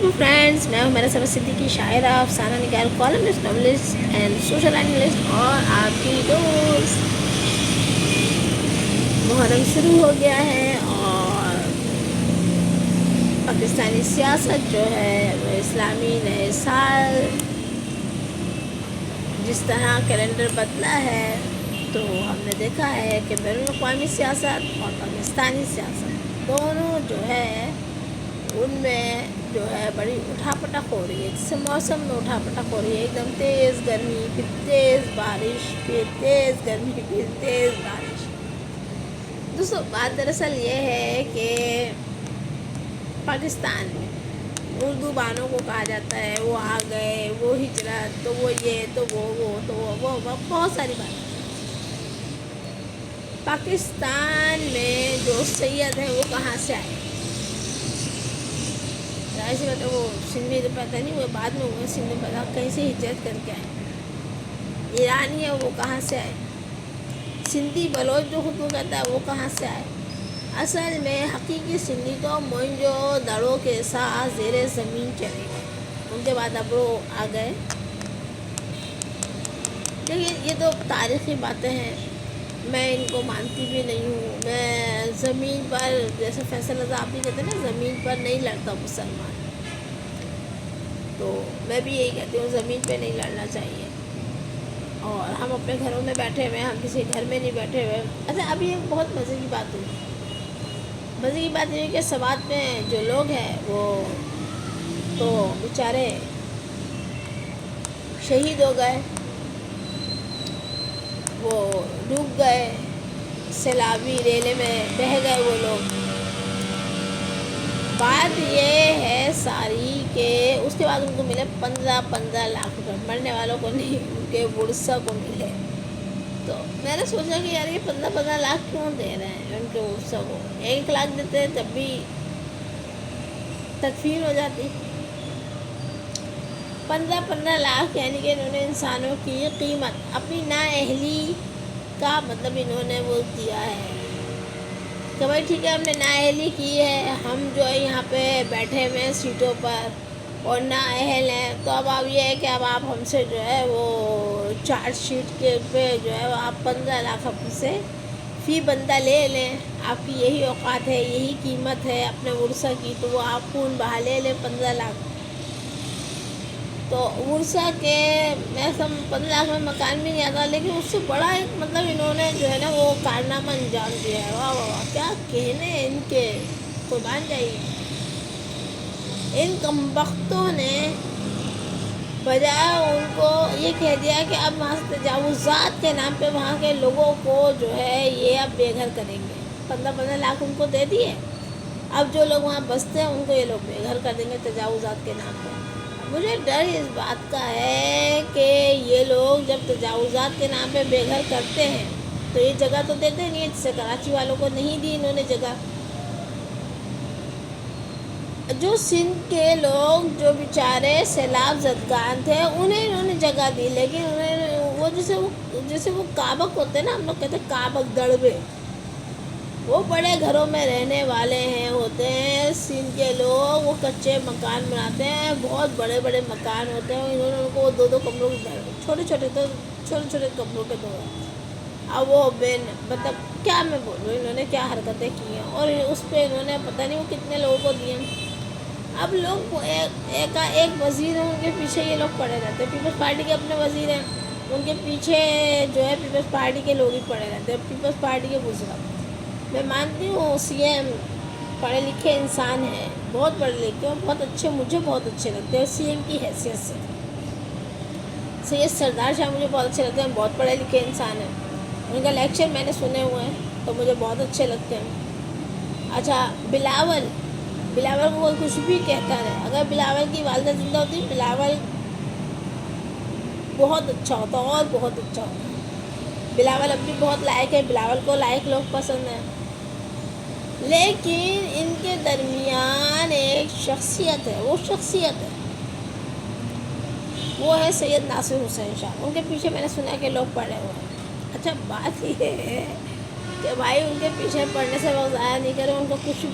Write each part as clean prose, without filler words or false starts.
Beautiful friends, میں ہوں میرا سبق صدیقی، شاعرہ، افسانہ نگار، columnist, novelist and social analyst, اور آپ کی دوست۔ محرم شروع ہو گیا ہے اور پاکستانی سیاست جو ہے وہ اسلامی نئے سال جس طرح کیلنڈر بدلا ہے، تو ہم نے دیکھا ہے کہ بین الاقوامی سیاست اور پاکستانی سیاست دونوں جو ہے ان میں جو ہے بڑی اٹھا پٹک ہو رہی ہے، جس سے موسم میں اٹھا پٹک ہو رہی ہے، ایک دم تیز گرمی، پھر تیز بارش، پھر تیز گرمی، پھر تیز بارش۔ دوستو، بات دراصل یہ ہے کہ پاکستان میں اردو بانوں کو کہا جاتا ہے، وہ آ گئے، وہ ہجرت، تو وہ یہ، تو وہ تو وہ بہت ساری باتیں۔ پاکستان میں جو سید ہیں وہ کہاں سے آئے؟ ظاہر سی بات ہے، وہ سندھ میں تو پتہ نہیں، وہ بعد میں ہوئے، سندھ میں پتہ کہیں سے ہجرت کر کے آئے۔ ایرانی ہے، وہ کہاں سے آئے؟ سندھی بلوچ جو خود کو کہتا ہے وہ کہاں سے آئے؟ اصل میں حقیقی سندھی تو موئنجو دڑو کے ساتھ زیر زمین چلے گئے، ان کے بعد ابرو آ گئے۔ لیکن یہ تو تاریخی باتیں ہیں، میں ان کو مانتی بھی نہیں ہوں۔ میں زمین پر، جیسے فیصل رضا آپ بھی کہتے ہیں نا، زمین پر نہیں لڑتا مسلمان، تو میں بھی یہی کہتی ہوں، زمین پہ نہیں لڑنا چاہیے، اور ہم اپنے گھروں میں بیٹھے ہوئے ہیں، ہم کسی گھر میں نہیں بیٹھے ہوئے۔ اچھا، اب یہ بہت مزے کی بات ہوئی، مزے کی بات یہ ہے کہ سوات میں جو لوگ ہیں وہ تو بیچارے شہید ہو گئے، وہ ڈوب گئے، سیلابی ریلے میں بہہ گئے وہ لوگ۔ بات یہ ہے ساری کہ اس کے بعد ان کو ملے 15 لاکھ روپے، مرنے والوں کو نہیں، ان کے ورثہ کو ملے۔ تو میں نے سوچا کہ یار یہ 15 لاکھ کیوں دے رہے ہیں ان کے ورثہ کو؟ 1 لاکھ دیتے تب بھی تکفیر ہو جاتی۔ 15 لاکھ یعنی کہ انہوں نے انسانوں کی قیمت، اپنی نااہلی کا مطلب انہوں نے وہ دیا ہے کہ بھائی ٹھیک ہے، ہم نے نااہلی کی ہے، ہم جو ہے یہاں پہ بیٹھے ہوئے ہیں سیٹوں پر اور نااہل ہیں، تو اب یہ ہے کہ اب آپ ہم سے جو ہے وہ چارج شیٹ کے پہ جو ہے آپ 15 لاکھ ہم سے فی بندہ لے لیں، آپ کی یہی اوقات ہے، یہی قیمت ہے اپنے ورثہ کی، تو وہ آپ خون بہا لے لیں 15 لاکھ۔ تو ورثہ کے میں 15 لاکھ میں مکان بھی نہیں آتا، لیکن اس سے بڑا ایک مطلب انہوں نے جو ہے نا وہ کارنامہ انجام دیا ہے۔ واہ واہ واہ، کیا کہنے ان کے، قربان جائیے۔ ان کمبختوں نے بجائے ان کو یہ کہہ دیا کہ اب وہاں سے تجاوزات کے نام پہ وہاں کے لوگوں کو جو ہے یہ اب بے گھر کریں گے۔ 15 لاکھ ان کو دے دیے، اب جو لوگ وہاں بستے ہیں ان کو یہ لوگ بے گھر کر دیں گے تجاوزات کے نام پہ۔ مجھے ڈر اس بات کا ہے کہ یہ لوگ جب تجاوزات کے نام پہ بے گھر کرتے ہیں تو یہ جگہ تو دیتے نہیں ہیں، جس سے کراچی والوں کو نہیں دی انہوں نے جگہ۔ جو سندھ کے لوگ جو بیچارے سیلاب زدگان تھے انہیں انہوں نے جگہ دی، لیکن انہیں وہ جیسے وہ کابک ہوتے ہیں نا، ہم لوگ کہتے ہیں کابک دڑبے، وہ بڑے گھروں میں رہنے والے ہیں ہوتے ہیں سندھ کے لوگ، وہ کچے مکان بناتے ہیں، بہت بڑے بڑے مکان ہوتے ہیں، انہوں نے ان کو 2 کمروں کے چھوٹے چھوٹے کمروں کے 2۔ اب وہ مطلب کیا میں بولوں انہوں نے کیا حرکتیں کی ہیں، اور اس پہ انہوں نے پتہ نہیں وہ کتنے لوگوں کو دیے۔ اب لوگ ایک وزیر ہیں، ان کے پیچھے یہ لوگ پڑے رہتے ہیں، پیپلز پارٹی کے اپنے وزیر ہیں، ان کے پیچھے جو ہے پیپلز پارٹی کے لوگ ہی پڑے رہتے ہیں، پیپلز پارٹی کے بزرگ۔ میں مانتی ہوں سی ایم پڑھے لکھے انسان ہیں، بہت پڑھے لکھے ہیں، بہت اچھے، مجھے بہت اچھے لگتے ہیں سی ایم کی حیثیت سے۔ سید سردار شاہ مجھے بہت اچھے لگتے ہیں، بہت پڑھے لکھے انسان ہیں، ان کا لیکچر میں نے سنے ہوئے ہیں تو مجھے بہت اچھے لگتے ہیں۔ اچھا، بلاول کو کوئی کچھ بھی کہتا رہے، اگر بلاول کی والدہ زندہ ہوتی بلاول بہت اچھا ہوتا اور بہت اچھا ہوتا۔ بلاول اب بھی بہت لائق ہے، بلاول کو لائق لوگ پسند ہیں، لیکن ان کے درمیان ایک شخصیت ہے، وہ شخصیت ہے، وہ ہے سید ناصر حسین شاہ، ان کے پیچھے میں نے سنا کہ لوگ پڑے ہوئے ہیں۔ اچھا، بات یہ ہے کہ بھائی ان کے پیچھے پڑنے سے وقت ضائع نہیں کریں، ان کو کچھ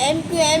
MQM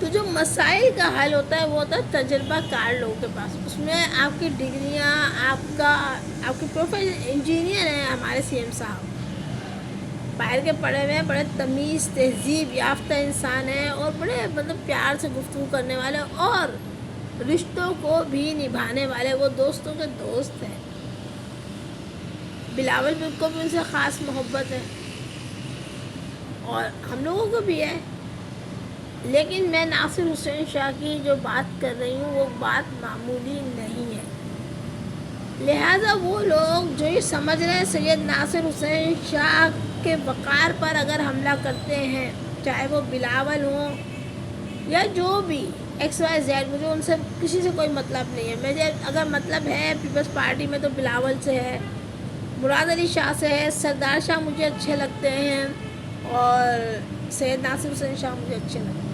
تو جو مسائل کا حل ہوتا ہے وہ ہوتا ہے تجربہ کار لوگوں کے پاس. اس میں آپ کی ڈگریاں، آپ کی پروفیشن انجینئر ہیں ہمارے سی ایم صاحب، باہر کے پڑھے ہوئے ہیں، بڑے تمیز تہذیب یافتہ انسان ہیں، اور بڑے مطلب پیار سے گفتگو کرنے والے اور رشتوں کو بھی نبھانے والے، وہ دوستوں کے دوست ہیں. بلاول کو بھی ان سے خاص محبت ہے اور ہم لوگوں کو بھی ہے. لیکن میں ناصر حسین شاہ کی جو بات کر رہی ہوں وہ بات معمولی نہیں ہے. لہٰذا وہ لوگ جو یہ سمجھ رہے ہیں سید ناصر حسین شاہ کے وقار پر اگر حملہ کرتے ہیں، چاہے وہ بلاول ہوں یا جو بھی ایکس وائی زیڈ، مجھے ان سے کسی سے کوئی مطلب نہیں ہے. مجھے اگر مطلب ہے پیپلز پارٹی میں تو بلاول سے ہے، مراد علی شاہ سے ہے، سردار شاہ مجھے اچھے لگتے ہیں، اور سید ناصر حسین شاہ مجھے اچھے لگتے ہیں.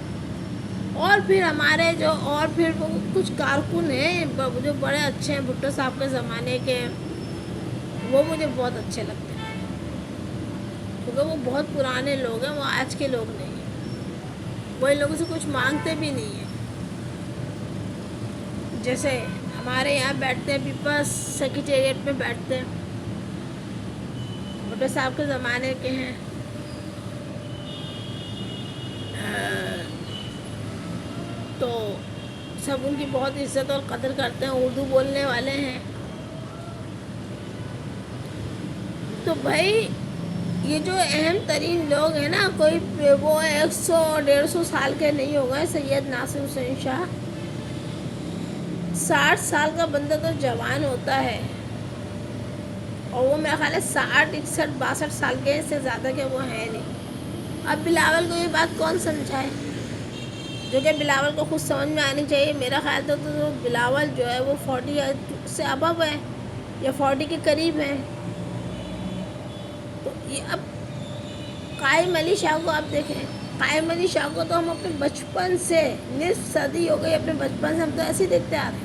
اور پھر ہمارے اور پھر وہ کچھ کارکن ہیں جو بڑے اچھے ہیں بھٹو صاحب کے زمانے کے، وہ مجھے بہت اچھے لگتے ہیں کیونکہ وہ بہت پرانے لوگ ہیں، وہ آج کے لوگ نہیں ہیں، وہ ان لوگوں سے کچھ مانگتے بھی نہیں ہیں. جیسے ہمارے یہاں بیٹھتے ہیں پیپلز سیکریٹریٹ میں بیٹھتے ہیں، بھٹو صاحب کے زمانے کے ہیں. تو سب ان کی بہت عزت اور قدر کرتے ہیں، اردو بولنے والے ہیں. تو بھائی یہ جو اہم ترین لوگ ہیں نا، کوئی وہ 100-150 سال کے نہیں ہو گئے. سید ناصر حسین شاہ 60 سال کا بندہ تو جوان ہوتا ہے، اور وہ میرا خیال ہے 60 61 62 سال کے سے زیادہ کے وہ ہیں نہیں. اب بلاول کو یہ بات کون سمجھائے، جو کہ بلاول کو خود سمجھ میں آنی چاہیے. میرا خیال تو بلاول جو ہے وہ 40 سے ابو ہے یا 40 کے قریب ہے. تو یہ اب قائم علی شاہ کو آپ دیکھیں، قائم علی شاہ کو تو ہم اپنے بچپن سے، نصف صدی ہو گئی اپنے بچپن سے ہم تو ایسے ہی دیکھتے آ رہے ہیں.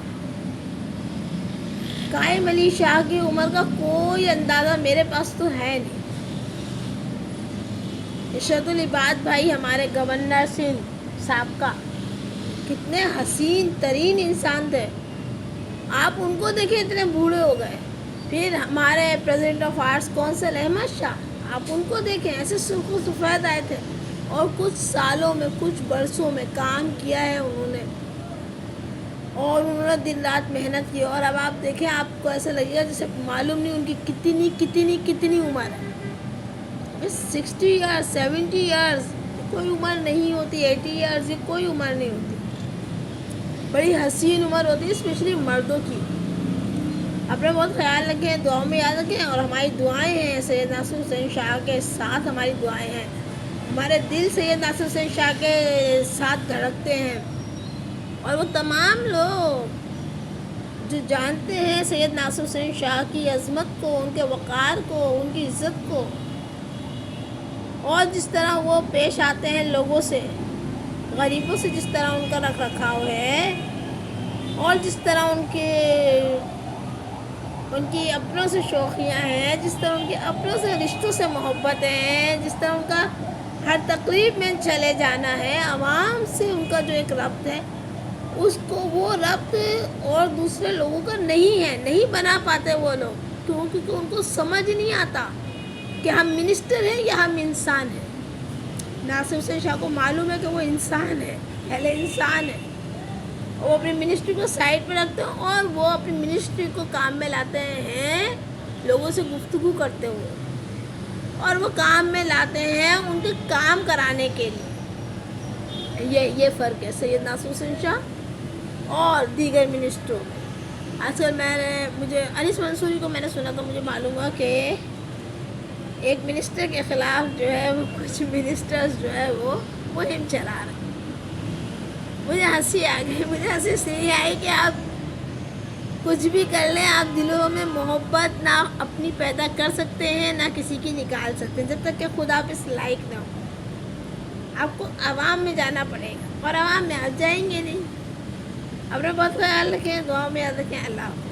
قائم علی شاہ کی عمر کا کوئی اندازہ میرے پاس تو ہے نہیں. ارشاد العباد بھائی ہمارے گورنر سندھ سابقہ کتنے حسین ترین انسان تھے، آپ ان کو دیکھیں اتنے بوڑھے ہو گئے. پھر ہمارے president of arts council Ahmed Shah, آپ ان کو دیکھیں ایسے سرخ و سفید آئے تھے، اور کچھ سالوں میں کچھ برسوں میں کام کیا ہے انہوں نے، اور انہوں نے دن رات محنت کی. اور اب آپ دیکھیں آپ کو ایسا لگے گا جیسے معلوم نہیں ان کی کتنی عمر ہے. 60 ایئرز 70 ایئرز کوئی عمر نہیں ہوتی، 80 ایئرز یہ کوئی عمر نہیں ہوتی، بڑی حسین عمر ہوتی ہے، اسپیشلی مردوں کی. اپنا بہت خیال رکھیں، دعاؤں میں یاد رکھیں، اور ہماری دعائیں ہیں سید ناصر حسین شاہ کے ساتھ، ہماری دعائیں ہیں، ہمارے دل سید ناصر حسین شاہ کے ساتھ دھڑکتے ہیں. اور وہ تمام لوگ جو جانتے ہیں سید ناصر حسین شاہ کی عظمت کو، ان کے وقار کو، ان کی عزت کو، اور جس طرح وہ پیش آتے ہیں لوگوں سے، غریبوں سے جس طرح ان کا رکھ رکھاؤ ہے، اور جس طرح ان کی اپنوں سے شوخیاں ہیں، جس طرح ان کے اپنوں سے رشتوں سے محبت ہیں، جس طرح ان کا ہر تقریب میں چلے جانا ہے، عوام سے ان کا جو ایک ربط ہے، اس کو وہ ربط اور دوسرے لوگوں کا نہیں ہے، نہیں بنا پاتے وہ لوگ، کیونکہ ان کو سمجھ نہیں آتا کہ ہم منسٹر ہیں یا ہم انسان ہیں. ناصر حسین شاہ کو معلوم ہے کہ وہ انسان ہے، پہلے انسان ہے. وہ اپنی منسٹری کو سائڈ پہ رکھتے ہیں، اور وہ اپنی منسٹری کو کام میں لاتے ہیں لوگوں سے گفتگو کرتے ہوئے، اور وہ کام میں لاتے ہیں ان کے کام کرانے کے لیے. یہ فرق ہے سید ناصر حسین شاہ اور دیگر منسٹروں میں. آج کل مجھے انیس منصوری کو میں نے سنا تو مجھے معلوم ہوا کہ ایک منسٹر کے خلاف جو ہے وہ کچھ منسٹرز جو ہے وہ مہم چلا رہے ہیں. مجھے ہنسی آ گئی، مجھے ہنسی اس لیے آئی کہ آپ کچھ بھی کر لیں، آپ دلوں میں محبت نہ اپنی پیدا کر سکتے ہیں، نہ کسی کی نکال سکتے ہیں، جب تک کہ خود آپ اس لائق نہ ہو. آپ کو عوام میں جانا پڑے گا، اور عوام میں آپ جائیں گے نہیں. اپنا بہت خیال رکھیں، دعاؤں میں یاد رکھیں. اللہ حافظ.